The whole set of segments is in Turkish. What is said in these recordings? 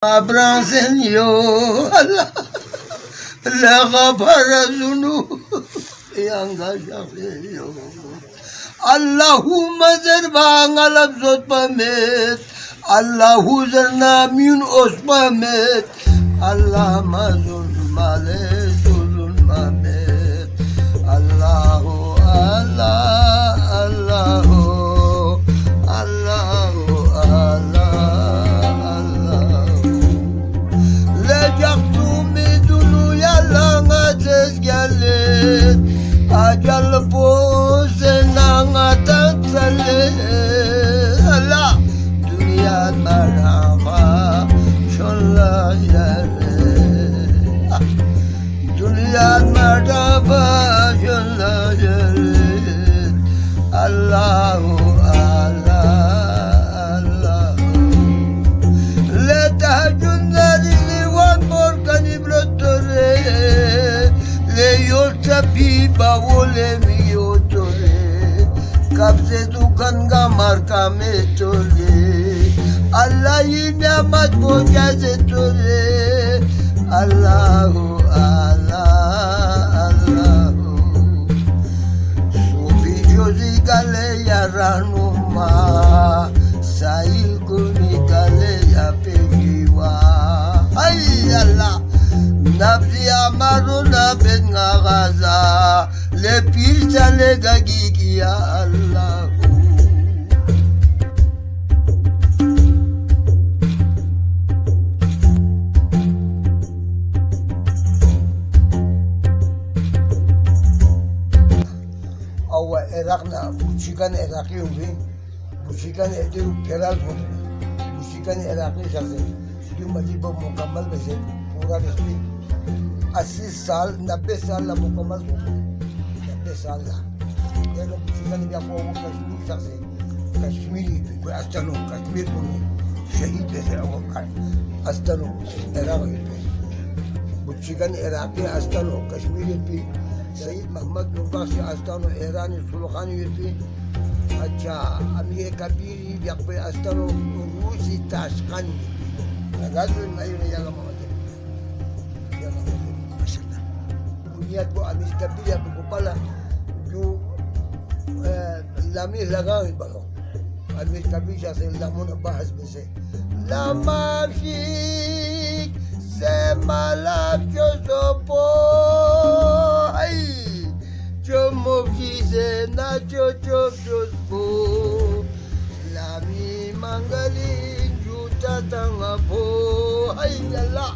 Abransen yo Allah la gafara zunub yang yo Allahumma zerbang alab zot pamet Allahu zerna min os pamet Allah mazun male zulun mamet Allahu Allah Allahu Allahu Allah Gelin acal posenang atatale Allah dünya merhaba şolla yere dünya merhaba şolla yere Allahu Allah Allahu le tahcunları liwan borkan ibrotore Pipa vole mi otore kabze dukan gamar kame tole Allah inamat mo jaze tole Allahu Allah Allahu subi jozi kale yaranuma sail kuni kale ya pejiwa ay Allah Nabzi amaruna ben gaza le pirsa le gagiki ya Allah Awa Irak'na buçikan Irak'ı ubi buçikan ediru peral kodu buçikan Irak'ı şahsen şu majiba mukammal bese pura resmi 80 साल 90 साल ला मुकम्मल हो 90 साल ला ये लोग चिकन भी आपको कश्मीर से कश्मीरी कोई अस्तनो कश्मीर को शहीद जैसे वो अस्तनो इराक वो चिकन इराकी अस्तनो कश्मीरी भी सईद मोहम्मद नूबा से अस्तनो ईरानी सुल्तानी भी अच्छा अमीर कबीरी भी अस्तनो रूसी ताशकंद هذا ما يلا bu amis kabila bukupala ju lami lagawin balo amis kabila se lamona bahas bese lamafik se malak josopo ay chomoki se na chochospo lami mangali juta tangapo ay Allah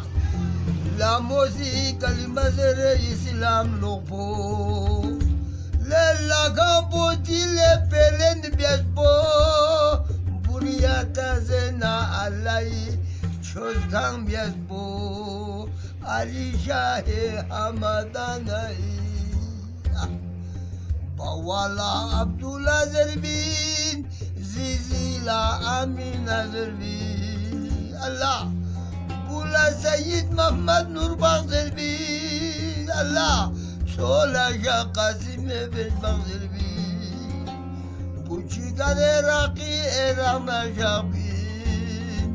La musica l'imazere islam lopo Le lagapo le pelen biaspo Buriata zena alai Chosgang biaspo Ali Shahe Hamadanai Bawala Abdullah Zerbin Zizila Amina Zerbin Allah Bula Seyyid Muhammed Nurbak Zelbi Allah Sola Şah Kasim Ebed Bak Zelbi Bu çıkan Iraki Irak'na şahbin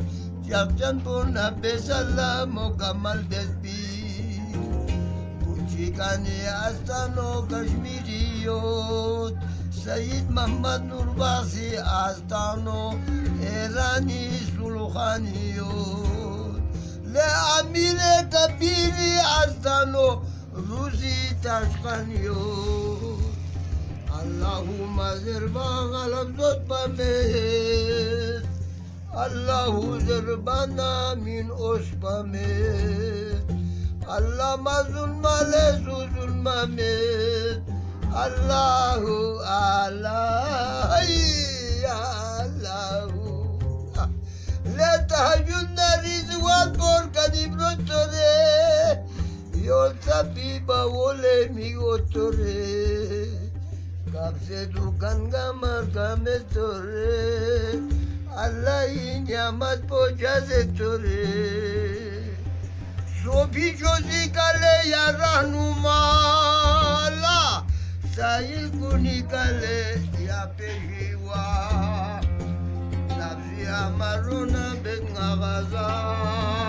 Şahcan Purna Besalla Mukammal Desbin Bu çıkan Astano Kaşmiriyot Seyyid Muhammed Nurbasi Astano İrani Sulhaniyot Le amire kabiri astano Rusi taşkanyo Allahumma zirban alab zot pamet Allahu zirbana min os pamet Allah mazulmale suzulmamet Allahu Allah Allahu Le tahcunna rizwan borkan ibrotore Yol tabiba vole mi otore Kapse dukan gamar kametore Allah inyamat pojazetore Sobi jozi kale yaranuma Allah Sahil kuni kale ya pejiwa Nabzi amaruna ben gaza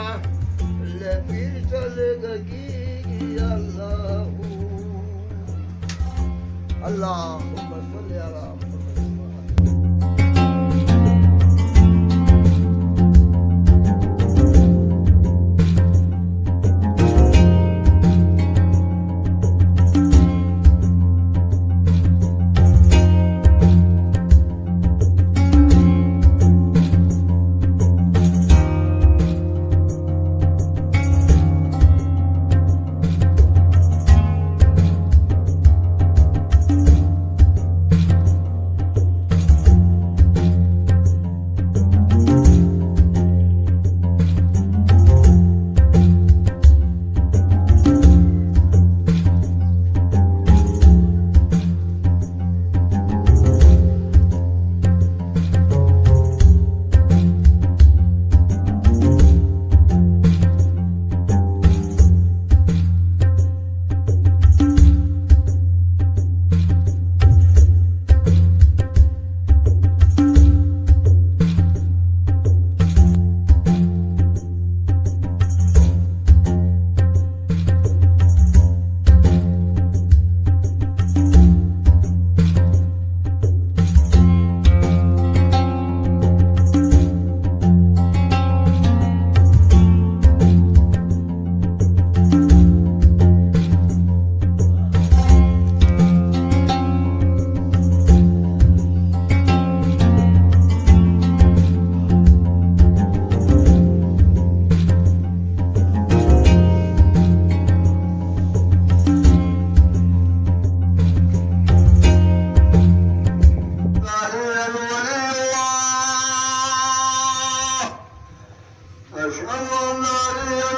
Allahümme salli ala Muhammed. أشهد أن لا إله